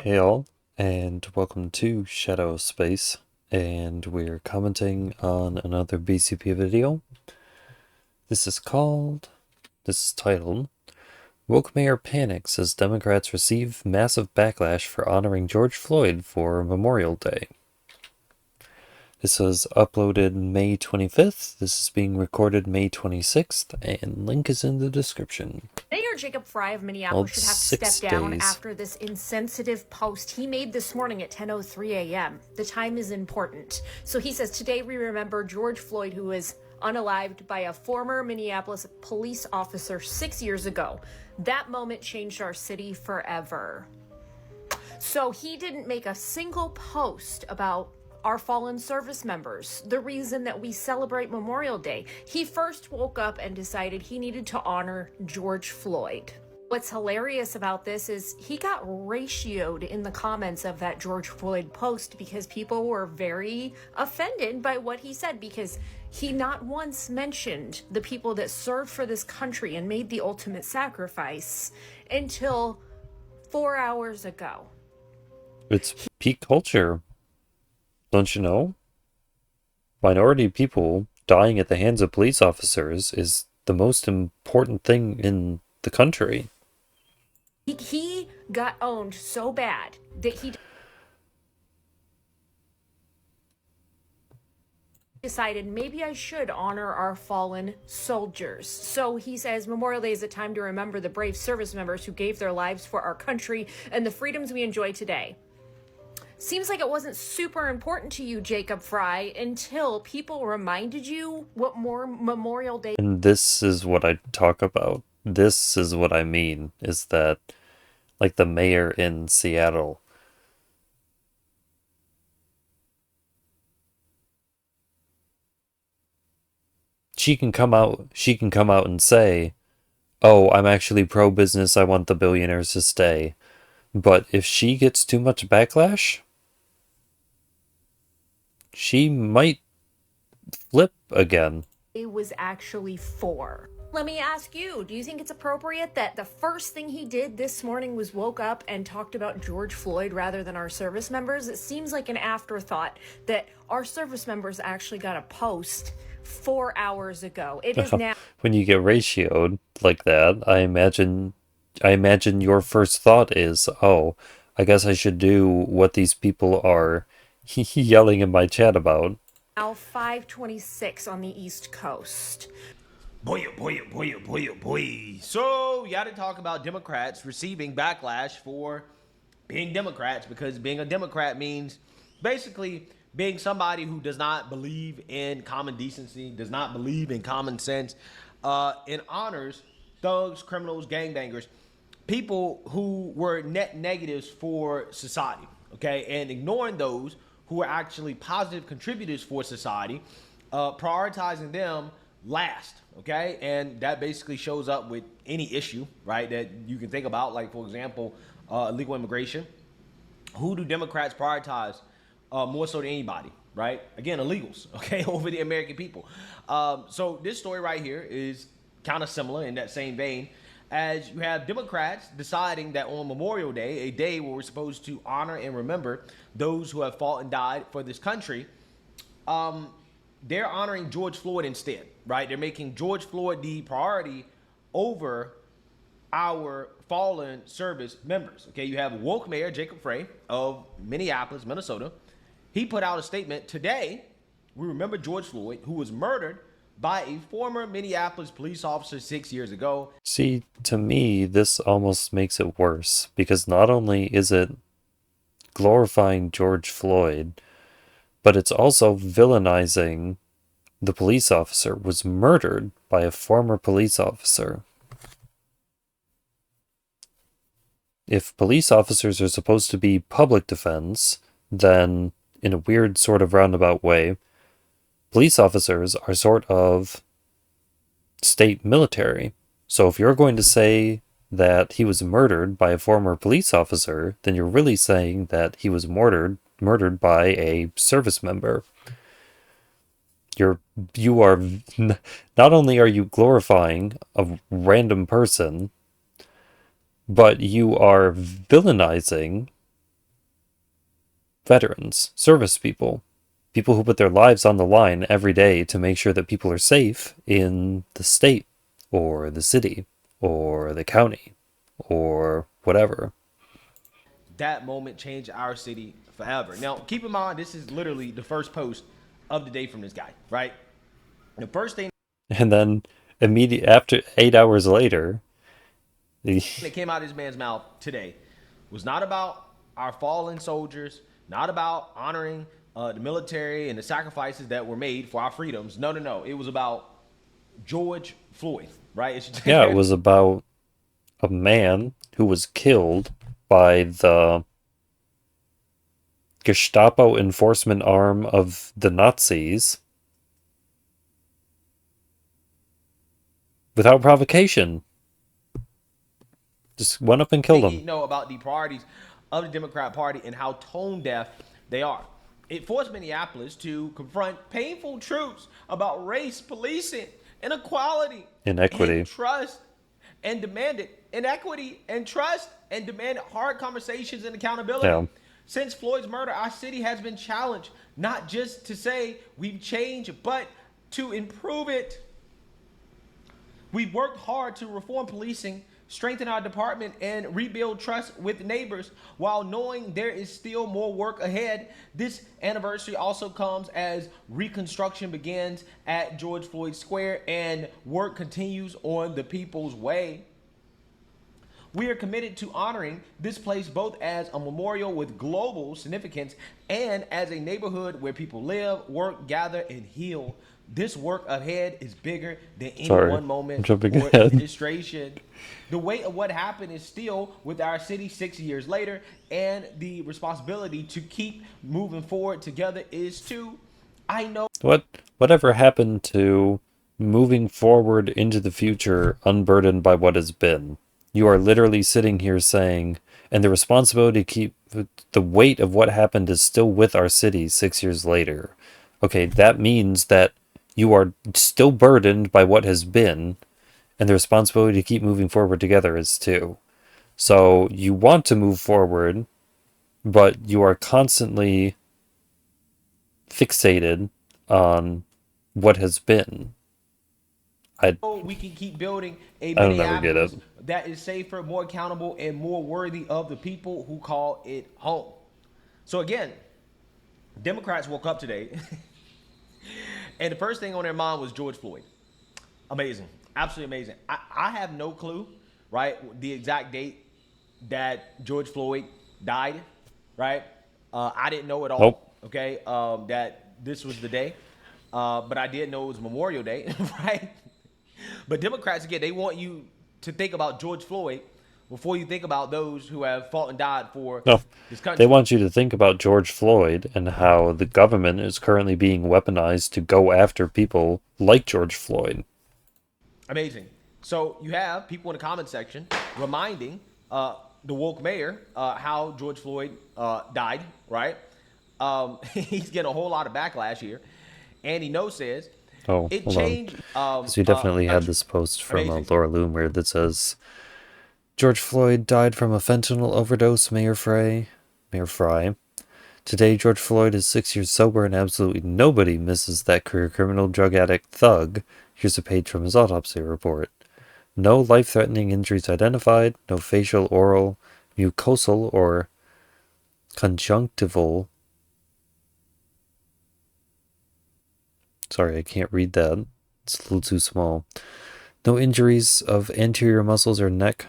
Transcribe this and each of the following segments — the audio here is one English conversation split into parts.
Hey all, and welcome to Shadow Space, and we're commenting on another BCP video. This is titled, Woke Mayor Panics as Democrats Receive Massive Backlash for Honoring George Floyd for Memorial Day. This was uploaded May 25th, this is being recorded May 26th, and link is in the description. Mayor Jacob Fry of Minneapolis should have to step down after this insensitive post he made this morning at 10:03 a.m. The time is important. So he says, today we remember George Floyd, who was unalived by a former Minneapolis police officer 6 years ago. That moment changed our city forever. So he didn't make a single post about our fallen service members, the reason that we celebrate Memorial Day. He first woke up and decided he needed to honor George Floyd. What's hilarious about this is he got ratioed in the comments of that George Floyd post because people were very offended by what he said, because he not once mentioned the people that served for this country and made the ultimate sacrifice until 4 hours ago. It's peak culture. Don't you know? Minority people dying at the hands of police officers is the most important thing in the country. He got owned so bad that he decided maybe I should honor our fallen soldiers. So he says Memorial Day is a time to remember the brave service members who gave their lives for our country and the freedoms we enjoy today. Seems like it wasn't super important to you, Jacob Fry, until people reminded you what more Memorial Day. And this is what I talk about. This is what I mean, is that, like the mayor in Seattle, she can come out and say, oh, I'm actually pro-business, I want the billionaires to stay. But if she gets too much backlash, she might flip again. It was actually for. Let me ask you, do you think it's appropriate that the first thing he did this morning was woke up and talked about George Floyd rather than our service members? It seems like an afterthought that our service members actually got a post 4 hours ago. It is now. When you get ratioed like that, I imagine your first thought is, oh, I guess I should do what these people are yelling in my chat about. Now 5:26 on the East Coast. Boy. So, you got to talk about Democrats receiving backlash for being Democrats, because being a Democrat means basically being somebody who does not believe in common decency, does not believe in common sense, and honors thugs, criminals, gangbangers, people who were net negatives for society, okay, and ignoring those who are actually positive contributors for society, prioritizing them last, okay? And that basically shows up with any issue, right, that you can think about, like, for example, illegal immigration. Who do Democrats prioritize more so than anybody, right? Again, illegals, okay, over the American people. So this story right here is kind of similar in that same vein, as you have Democrats deciding that on Memorial Day, a day where we're supposed to honor and remember those who have fought and died for this country, they're honoring George Floyd instead, right? They're making George Floyd the priority over our fallen service members, okay? You have woke Mayor Jacob Fry of Minneapolis, Minnesota. He put out a statement, today, we remember George Floyd, who was murdered by a former Minneapolis police officer 6 years ago. See, to me, this almost makes it worse, because not only is it glorifying George Floyd, but it's also villainizing the police officer who was murdered by a former police officer. If police officers are supposed to be public defense, then, in a weird sort of roundabout way, police officers are sort of state military. So if you're going to say that he was murdered by a former police officer, then you're really saying that he was murdered by a service member. You are not only are you glorifying a random person, but you are villainizing veterans, service people, people who put their lives on the line every day to make sure that people are safe in the state or the city or the county or whatever. That moment changed our city forever. Now, keep in mind, this is literally the first post of the day from this guy, right? The first thing And then immediately after 8 hours later, that came out of this man's mouth today was not about our fallen soldiers, not about honoring the military and the sacrifices that were made for our freedoms. No, no, no. It was about George Floyd, right? yeah, it was about a man who was killed by the Gestapo enforcement arm of the Nazis without provocation. Just went up and killed him. Know about the priorities of the Democrat Party and how tone deaf they are. It forced Minneapolis to confront painful truths about race, policing, inequality, Inequity, and trust, and demanded inequity and trust, and demanded hard conversations and accountability. Yeah. Since Floyd's murder, our city has been challenged, not just to say we've changed, but to improve it. We've worked hard to reform policing, strengthen our department, and rebuild trust with neighbors while knowing there is still more work ahead. This anniversary also comes as reconstruction begins at George Floyd Square and work continues on the People's Way. We are committed to honoring this place both as a memorial with global significance and as a neighborhood where people live, work, gather, and heal. This work ahead is bigger than any one moment or administration. The weight of what happened is still with our city 6 years later, and the responsibility to keep moving forward together is too. I know. Whatever happened to moving forward into the future unburdened by what has been? You are literally sitting here saying, and the responsibility to keep the weight of what happened is still with our city 6 years later. Okay, that means that you are still burdened by what has been, and the responsibility to keep moving forward together is too. So you want to move forward, but you are constantly fixated on what has been. We can keep building a I don't ever get it. Minneapolis that is safer, more accountable, and more worthy of the people who call it home. So again, Democrats woke up today, and the first thing on their mind was George Floyd. Amazing, absolutely amazing. I have no clue, right, the exact date that George Floyd died, right? I didn't know at all. Nope. Okay, that this was the day, but I did know it was Memorial Day, right? But Democrats, again, they want you to think about George Floyd before you think about those who have fought and died for this country. They want you to think about George Floyd and how the government is currently being weaponized to go after people like George Floyd. Amazing. So you have people in the comment section reminding the woke mayor how George Floyd died, right? He's getting a whole lot of backlash here. Andy No says, it changed. Because we definitely had this post from Laura Loomer that says, George Floyd died from a fentanyl overdose, Mayor Fry. Today, George Floyd is 6 years sober and absolutely nobody misses that career criminal drug addict thug. Here's a page from his autopsy report. No life-threatening injuries identified, no facial, oral, mucosal, or conjunctival. Sorry, I can't read that. It's a little too small. No injuries of anterior muscles or neck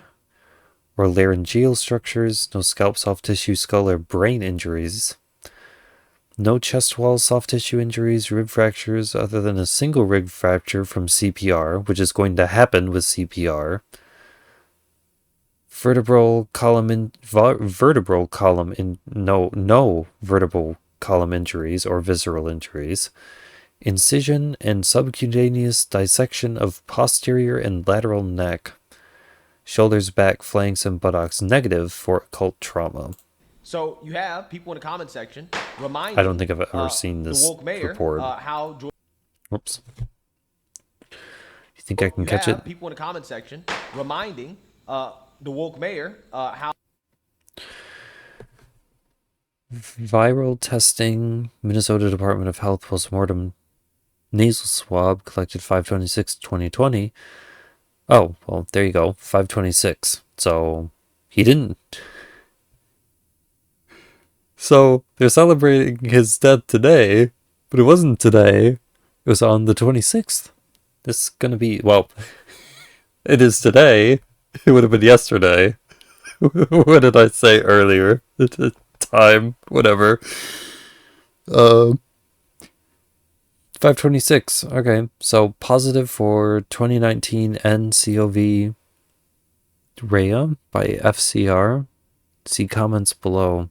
or laryngeal structures. No scalp, soft tissue, skull, or brain injuries. No chest wall, soft tissue injuries, rib fractures, other than a single rib fracture from CPR, which is going to happen with CPR. No vertebral column injuries or visceral injuries. Incision and subcutaneous dissection of posterior and lateral neck. Shoulders, back, flanks, and buttocks negative for occult trauma. So you have people in the comment section reminding. I don't think I've ever seen this the woke mayor, report. Whoops. You think I can catch it? People in the comment section reminding the woke mayor how. Viral testing. Minnesota Department of Health postmortem nasal swab collected 5/26/2020. Oh, well, there you go. 5/26. So he didn't. So they're celebrating his death today, but it wasn't today. It was on the 26th. This is going to be, well, it is today. It would have been yesterday. What did I say earlier? Time, whatever. 5/26. Okay, so positive for 2019 nCoV RHEA by FCR. See comments below.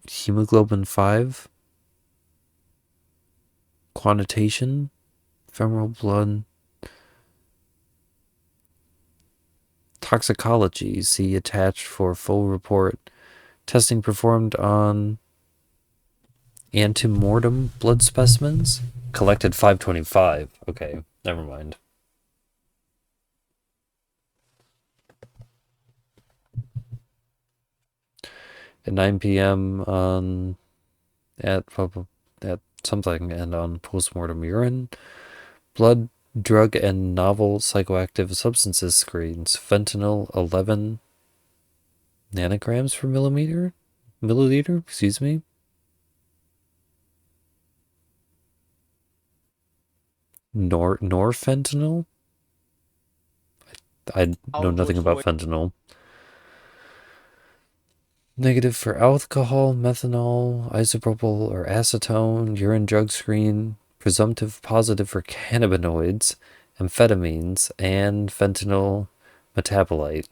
Hemoglobin 5. Quantitation. Femoral blood. Toxicology. See attached for full report. Testing performed on antemortem blood specimens. Collected 5/25. Okay, never mind. At 9 p.m. on at something, and on postmortem urine, blood, drug, and novel psychoactive substances screens. Fentanyl 11 nanograms per milliliter. Excuse me. Norfentanyl. I know nothing about fentanyl. Negative for alcohol, methanol, isopropyl or acetone, urine drug screen, presumptive positive for cannabinoids, amphetamines, and fentanyl metabolite.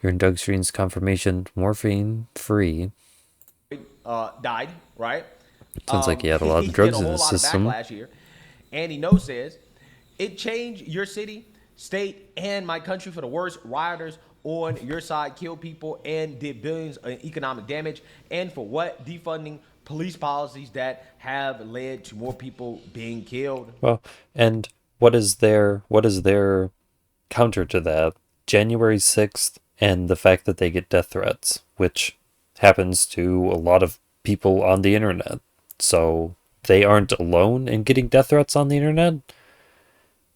Urine drug screens confirmation morphine free. Died, right? Sounds like he had a lot of drugs in his system. Backlash here. And he says, it changed your city, state, and my country for the worse. Rioters on your side killed people and did billions in economic damage. And for what? Defunding police policies that have led to more people being killed. Well, and what is their counter to that? January 6th and the fact that they get death threats, which happens to a lot of people on the internet. So they aren't alone in getting death threats on the internet.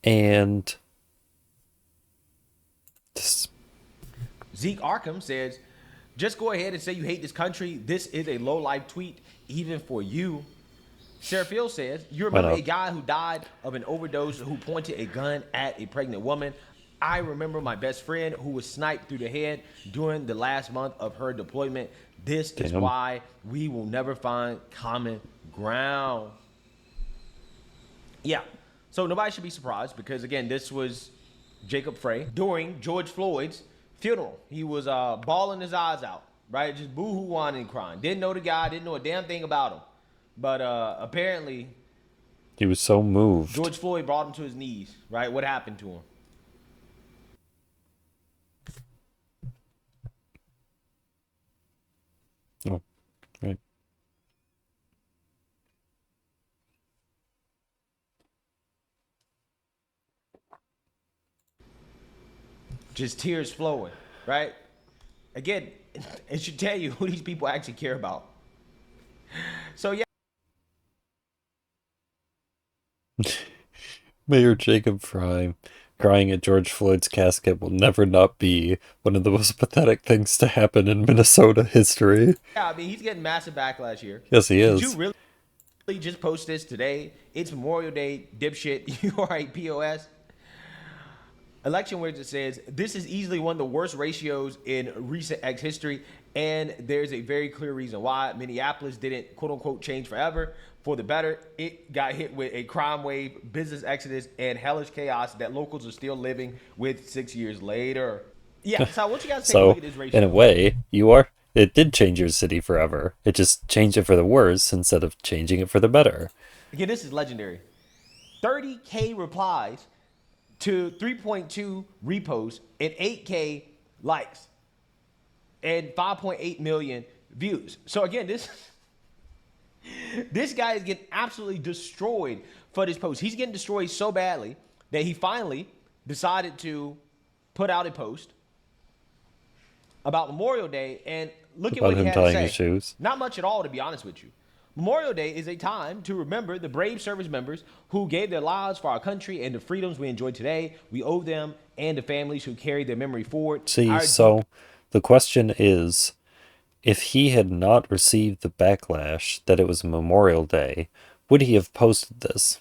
And Zeke Arkham says, just go ahead and say you hate this country. This is a low-life tweet, even for you. Sarah Field says, you remember a guy who died of an overdose who pointed a gun at a pregnant woman. I remember my best friend who was sniped through the head during the last month of her deployment. This is why we will never find common ground. Yeah, so nobody should be surprised because, again, this was Jacob Frey during George Floyd's funeral. He was bawling his eyes out, right? Just boo-hoo whining and crying. Didn't know the guy, didn't know a damn thing about him. But apparently he was so moved. George Floyd brought him to his knees, right? What happened to him? Oh, right. Just tears flowing, right? Again, it should tell you who these people actually care about. So, yeah. Mayor Jacob Frey crying at George Floyd's casket will never not be one of the most pathetic things to happen in Minnesota history. Yeah, I mean, he's getting massive backlash here. Yes, he is. Did you really just post this today? It's Memorial Day, dipshit. You are a POS. Election Wizard says, this is easily one of the worst ratios in recent X history, and there's a very clear reason why. Minneapolis didn't, quote-unquote, change forever for the better. It got hit with a crime wave, business exodus, and hellish chaos that locals are still living with 6 years later. Yeah, so what you guys take a look at this ratio? In a way, it did change your city forever. It just changed it for the worse instead of changing it for the better. Again, this is legendary. 30K replies to 3.2 reposts and 8K likes and 5.8 million views. So again, this guy is getting absolutely destroyed for this post. He's getting destroyed so badly that he finally decided to put out a post about Memorial Day, and look at About what he him had to tying say. his shoes. Not much at all, to be honest with you. Memorial Day is a time to remember the brave service members who gave their lives for our country and the freedoms we enjoy today. We owe them and the families who carried their memory forward. See, so the question is, if he had not received the backlash that it was Memorial Day, would he have posted this?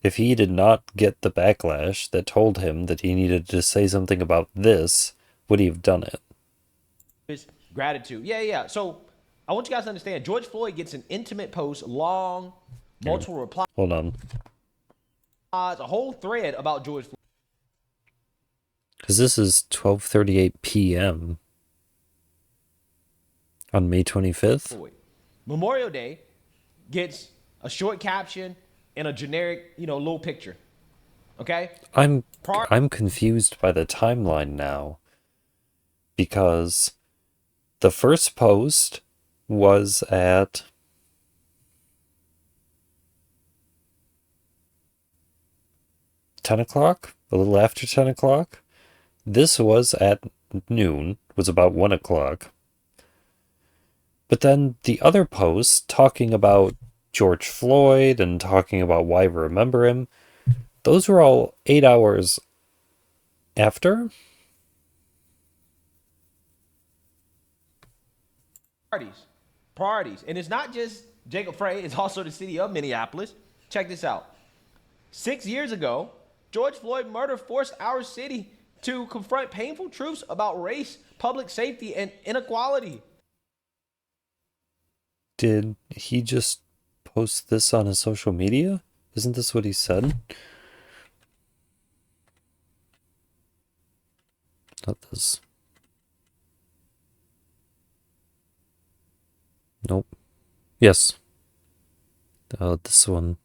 If he did not get the backlash that told him that he needed to say something about this, would he have done it? Gratitude. Yeah. So I want you guys to understand, George Floyd gets an intimate post, long, multiple replies. Hold on. A whole thread about George Floyd. Because this is 12:38 p.m. on May 25th. Memorial Day gets a short caption and a generic, little picture. Okay? I'm confused by the timeline now. Because the first post was at 10 o'clock, a little after 10 o'clock. This was at noon, was about 1 o'clock. But then the other posts talking about George Floyd and talking about why we remember him, those were all 8 hours after. Priorities. And it's not just Jacob Frey, it's also the city of Minneapolis. Check this out. 6 years ago, George Floyd murder forced our city to confront painful truths about race, public safety, and inequality. Did he just post this on his social media? Isn't this what he said? Not this. Nope. Yes. This one.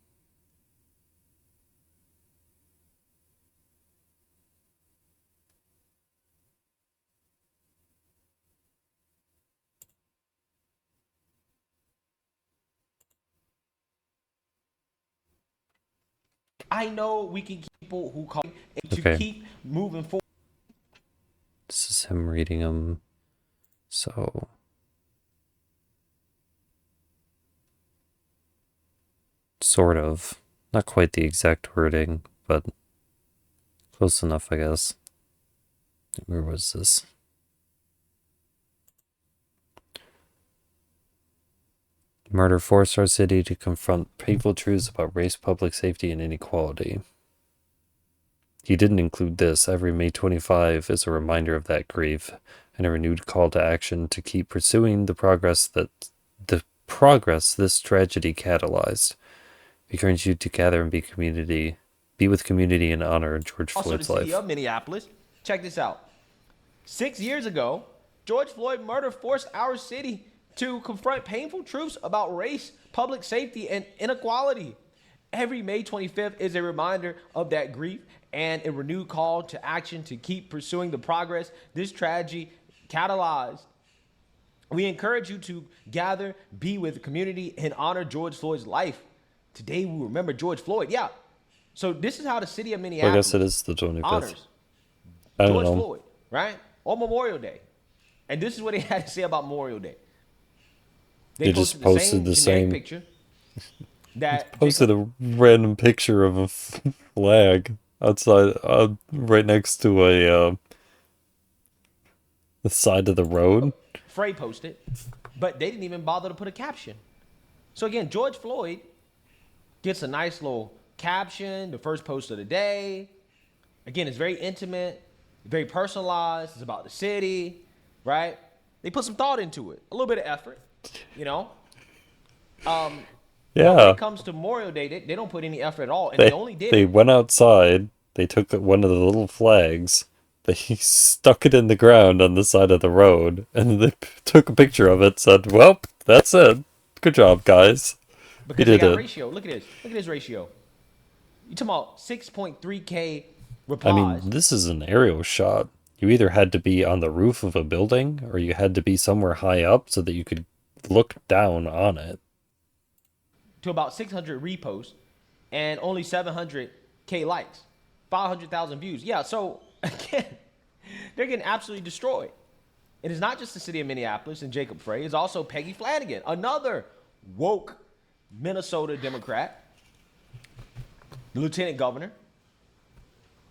I know we can keep people who call to keep moving forward. This is him reading them. So sort of. Not quite the exact wording, but close enough, I guess. Where was this? Murder forced our city to confront painful truths about race, public safety, and inequality. He didn't include this. Every May 25 is a reminder of that grief and a renewed call to action to keep pursuing the progress this tragedy catalyzed. We encourage you to gather and be with community and honor George Floyd's life. Also, the city of Minneapolis. Check this out. 6 years ago, George Floyd murder forced our city to confront painful truths about race, public safety, and inequality. Every May 25th is a reminder of that grief and a renewed call to action to keep pursuing the progress this tragedy catalyzed. We encourage you to gather, be with the community, and honor George Floyd's life. Today we remember George Floyd. Yeah. So this is how the city of Minneapolis I guess it is the 25th. honors George Floyd, right? On Memorial Day. And this is what he had to say about Memorial Day. They just posted the same picture. That posted a random picture of a flag outside, right next to the side of the road. Frey posted, but they didn't even bother to put a caption. So again, George Floyd gets a nice little caption, the first post of the day. Again, it's very intimate, very personalized. It's about the city, right? They put some thought into it, a little bit of effort, Yeah. When it comes to Memorial Day, they don't put any effort at all, and they only did. They went outside. They took one of the little flags. They stuck it in the ground on the side of the road, and they took a picture of it. Said, "Well, that's it. Good job, guys." Because they got ratio. Look at this. Look at this ratio. You talking about 6.3K replies? I mean, this is an aerial shot. You either had to be on the roof of a building, or you had to be somewhere high up so that you could look down on it. To about 600 reposts and only 700K likes, 500,000 views. Yeah, so again, they're getting absolutely destroyed. It is not just the city of Minneapolis and Jacob Frey. It's also Peggy Flanagan, another woke Minnesota Democrat, the lieutenant governor.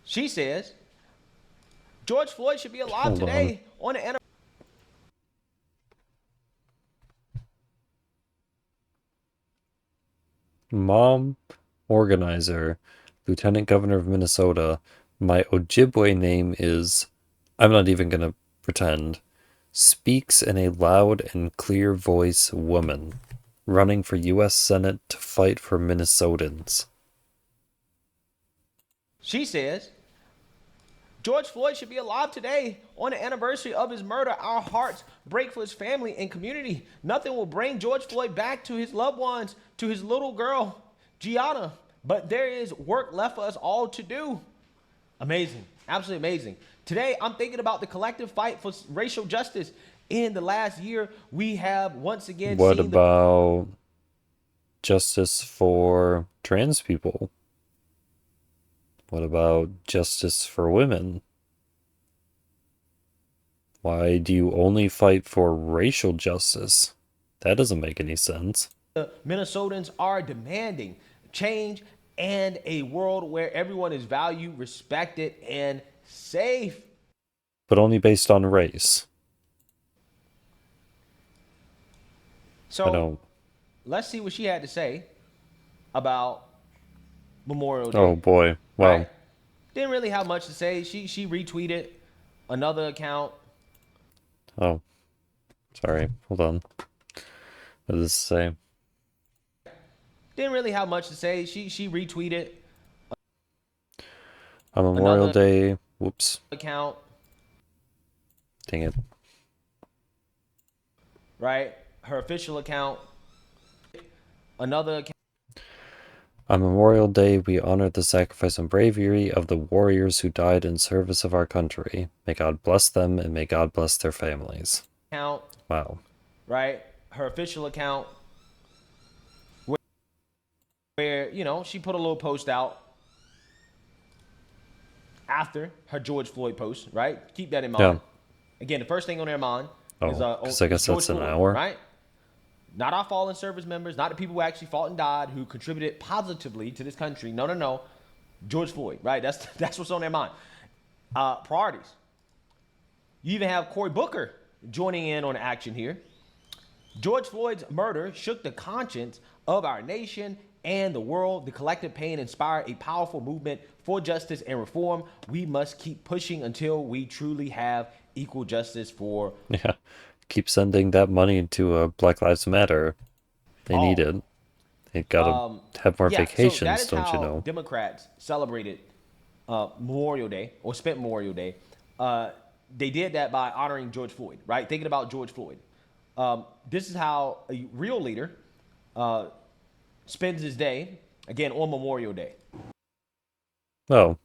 She says George Floyd should be alive today on the anniversary. Mom, organizer, lieutenant governor of Minnesota. My Ojibwe name is, I'm not even going to pretend, speaks in a loud and clear voice woman, running for U.S. Senate to fight for Minnesotans. She says George Floyd should be alive today on the anniversary of his murder. Our hearts break for his family and community. Nothing will bring George Floyd back to his loved ones, to his little girl, Gianna. But there is work left for us all to do. Amazing. Absolutely amazing. Today, I'm thinking about the collective fight for racial justice. In the last year, we have once again What about justice for trans people? What about justice for women? Why do you only fight for racial justice? That doesn't make any sense. Minnesotans are demanding change and a world where everyone is valued, respected, and safe. But only based on race. So let's see what she had to say about Memorial Day. Oh boy. Wow. Right? Didn't really have much to say. She retweeted another account. Oh. Sorry. Hold on. What does this say? Didn't really have much to say. She retweeted on Memorial Day. Whoops. Account. Dang it. Right? Her official account. Another account. On Memorial Day, we honor the sacrifice and bravery of the warriors who died in service of our country. May God bless them and may God bless their families. Account. Wow. Right? Her official account. Where, you know, she put a little post out after her George Floyd post, right? Keep that in mind. Yeah. Again, the first thing on their mind is because I guess that's George an Floyd, hour. right? Not our fallen service members, not the people who actually fought and died, who contributed positively to this country. No. George Floyd, right? That's what's on their mind. Priorities. You even have Cory Booker joining in on the action here. George Floyd's murder shook the conscience of our nation and the world. The collective pain inspired a powerful movement for justice and reform. We must keep pushing until we truly have equal justice for... Yeah. Keep sending that money to Black Lives Matter. They need it. They gotta have more vacations, so don't you know? Democrats celebrated Memorial Day, or spent Memorial Day. They did that by honoring George Floyd, right? Thinking about George Floyd. This is how a real leader spends his day, again, on Memorial Day. Oh.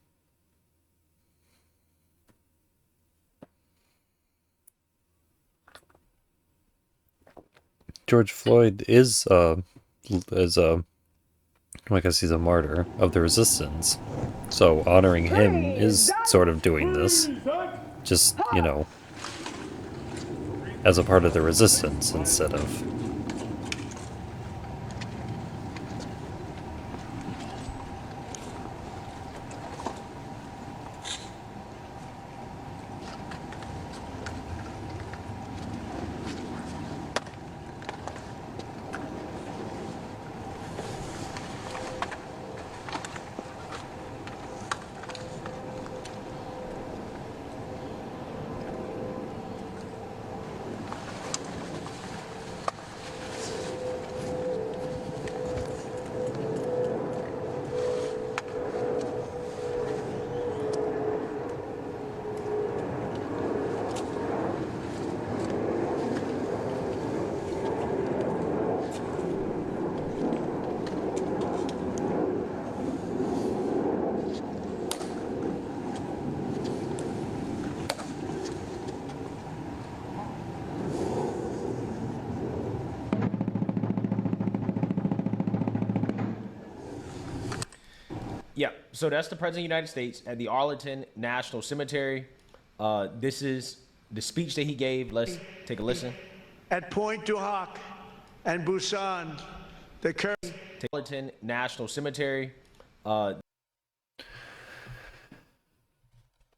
George Floyd is I guess he's a martyr of the resistance. So honoring him is sort of doing this. Just, you know, as a part of the resistance instead of... Yeah, so that's the President of the United States at the Arlington National Cemetery. This is the speech that he gave. Let's take a listen. At Point du Hoc and Busan, the current Arlington National Cemetery.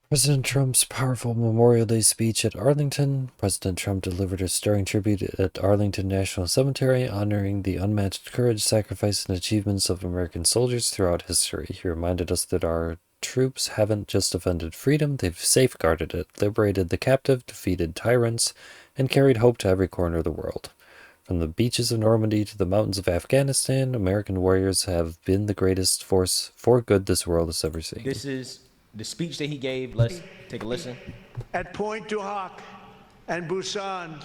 President Trump's powerful Memorial Day speech at Arlington. President Trump delivered a stirring tribute at Arlington National Cemetery, honoring the unmatched courage, sacrifice, and achievements of American soldiers throughout history. He reminded us that our troops haven't just defended freedom, they've safeguarded it, liberated the captive, defeated tyrants, and carried hope to every corner of the world. From the beaches of Normandy to the mountains of Afghanistan, American warriors have been the greatest force for good this world has ever seen. This is the speech that he gave. Let's take a listen. At Point du Hoc and Busan,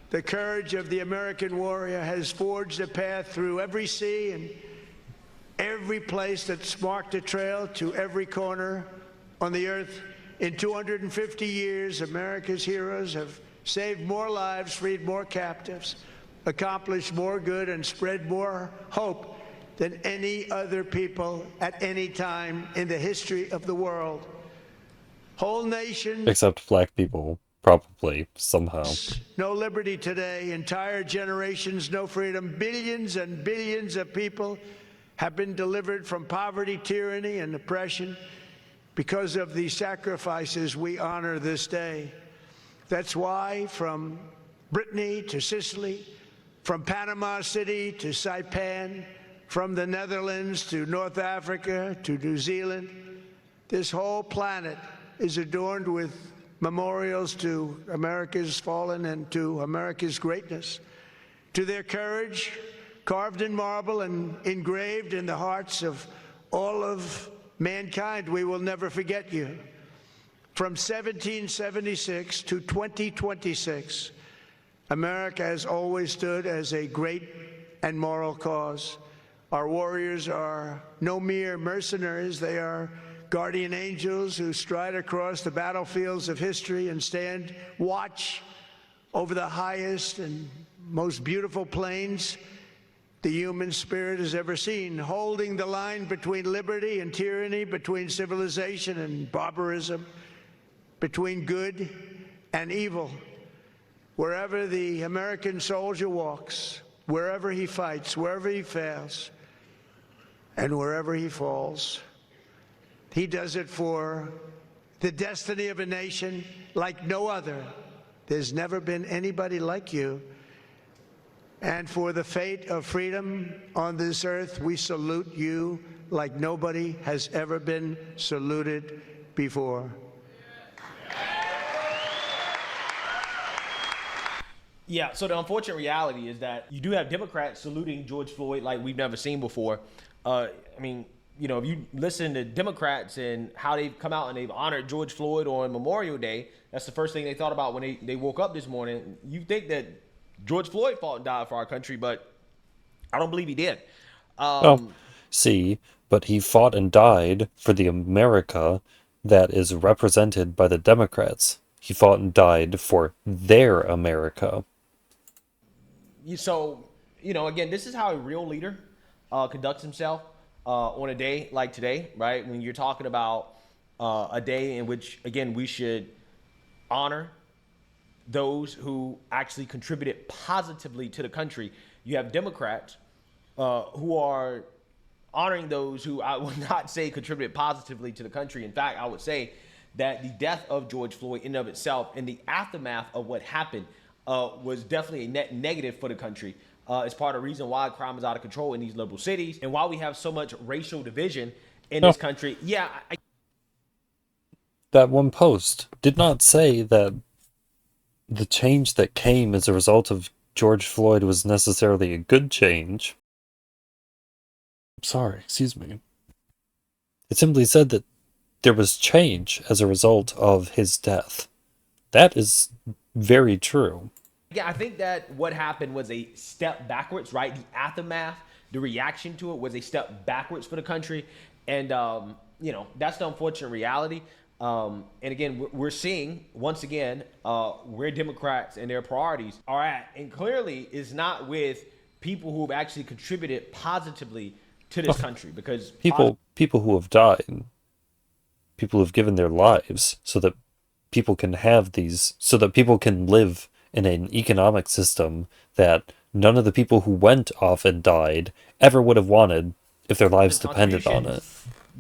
the courage of the American warrior has forged a path through every sea and every place that's marked a trail to every corner on the earth. In 250 years, America's heroes have saved more lives, freed more captives, accomplished more good, and spread more hope than any other people at any time in the history of the world. Whole nations, except black people, probably, somehow. no liberty today, entire generations, no freedom. Billions and billions of people have been delivered from poverty, tyranny, and oppression because of the sacrifices we honor this day. That's why from Brittany to Sicily, from Panama City to Saipan, from the Netherlands to North Africa to New Zealand, this whole planet is adorned with memorials to America's fallen and to America's greatness, to their courage, carved in marble and engraved in the hearts of all of mankind. We will never forget you. From 1776 to 2026, America has always stood as a great and moral cause. Our warriors are no mere mercenaries. They are guardian angels who stride across the battlefields of history and stand watch over the highest and most beautiful plains the human spirit has ever seen, holding the line between liberty and tyranny, between civilization and barbarism, between good and evil. Wherever the American soldier walks, wherever he fights, wherever he fails, and wherever he falls, he does it for the destiny of a nation like no other. There's never been anybody like you. And for the fate of freedom on this earth, we salute you like nobody has ever been saluted before. Yeah, so the unfortunate reality is that you do have Democrats saluting George Floyd like we've never seen before. I mean, you know, if you listen to Democrats and how they've come out and they've honored George Floyd on Memorial Day, that's the first thing they thought about when they woke up this morning. You think that George Floyd fought and died for our country, but I don't believe he did. But he fought and died for the America that is represented by the Democrats. He fought and died for their America. So, you know, again, this is how a real leader conducts himself on a day like today, right? When you're talking about a day in which, again, we should honor those who actually contributed positively to the country. You have Democrats who are honoring those who I would not say contributed positively to the country. In fact, I would say that the death of George Floyd in and of itself and the aftermath of what happened was definitely a net negative for the country. It's part of the reason why crime is out of control in these liberal cities and why we have so much racial division in this country. Yeah. That one post did not say that the change that came as a result of George Floyd was necessarily a good change. Sorry, excuse me. It simply said that there was change as a result of his death. That is very true. Yeah, I think that what happened was a step backwards, right? The aftermath, the reaction to it was a step backwards for the country. And, you know, that's the unfortunate reality. And again, we're seeing, once again, where Democrats and their priorities are at. And clearly is not with people who have actually contributed positively to this country. Because people who have died, people who have given their lives so that people can have these, so that people can live in an economic system that none of the people who went off and died ever would have wanted if their lives depended on it.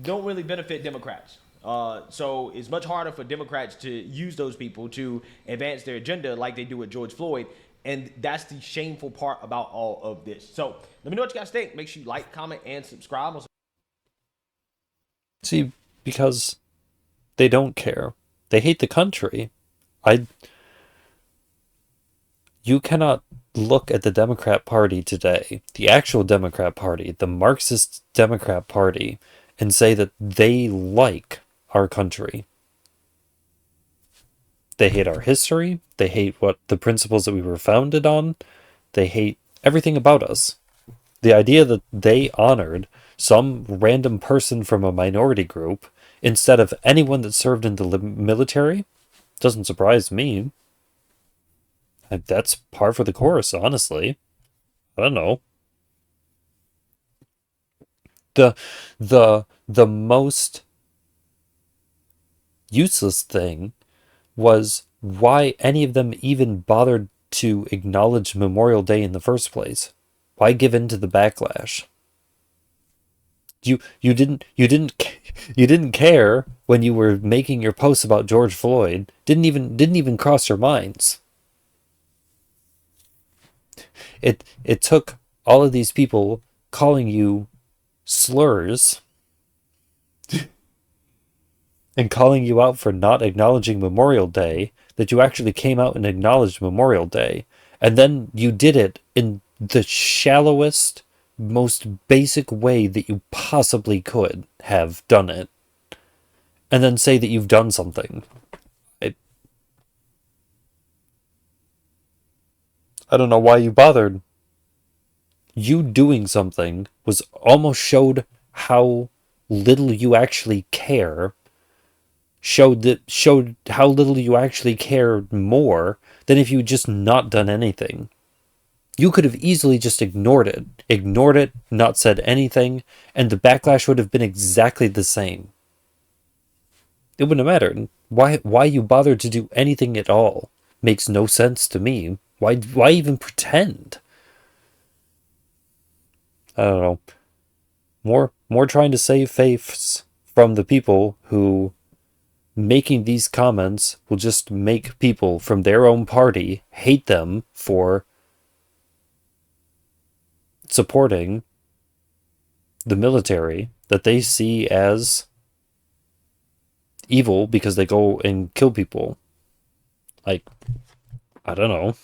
Don't really benefit Democrats. So it's much harder for Democrats to use those people to advance their agenda like they do with George Floyd. And that's the shameful part about all of this. So let me know what you guys think. Make sure you like, comment, and subscribe. See, because they don't care. They hate the country. You cannot look at the Democrat Party today, the actual Democrat Party, the Marxist Democrat Party, and say that they like our country. They hate our history. They hate what the principles that we were founded on. They hate everything about us. The idea that they honored some random person from a minority group instead of anyone that served in the military doesn't surprise me. That's par for the course, honestly. I don't know. The most useless thing was why any of them even bothered to acknowledge Memorial Day in the first place. Why give in to the backlash? You didn't care when you were making your posts about George Floyd. Didn't even cross your minds. It took all of these people calling you slurs and calling you out for not acknowledging Memorial Day that you actually came out and acknowledged Memorial Day. And then you did it in the shallowest, most basic way that you possibly could have done it. And then say that you've done something. I don't know why you bothered. You doing something was almost showed how little you actually care. Showed how little you actually care more than if you just not done anything. You could have easily just ignored it, not said anything, and the backlash would have been exactly the same. It wouldn't have mattered. Why you bothered to do anything at all makes no sense to me. Why even pretend? I don't know. More trying to save face from the people who making these comments will just make people from their own party hate them for supporting the military that they see as evil because they go and kill people. Like, I don't know.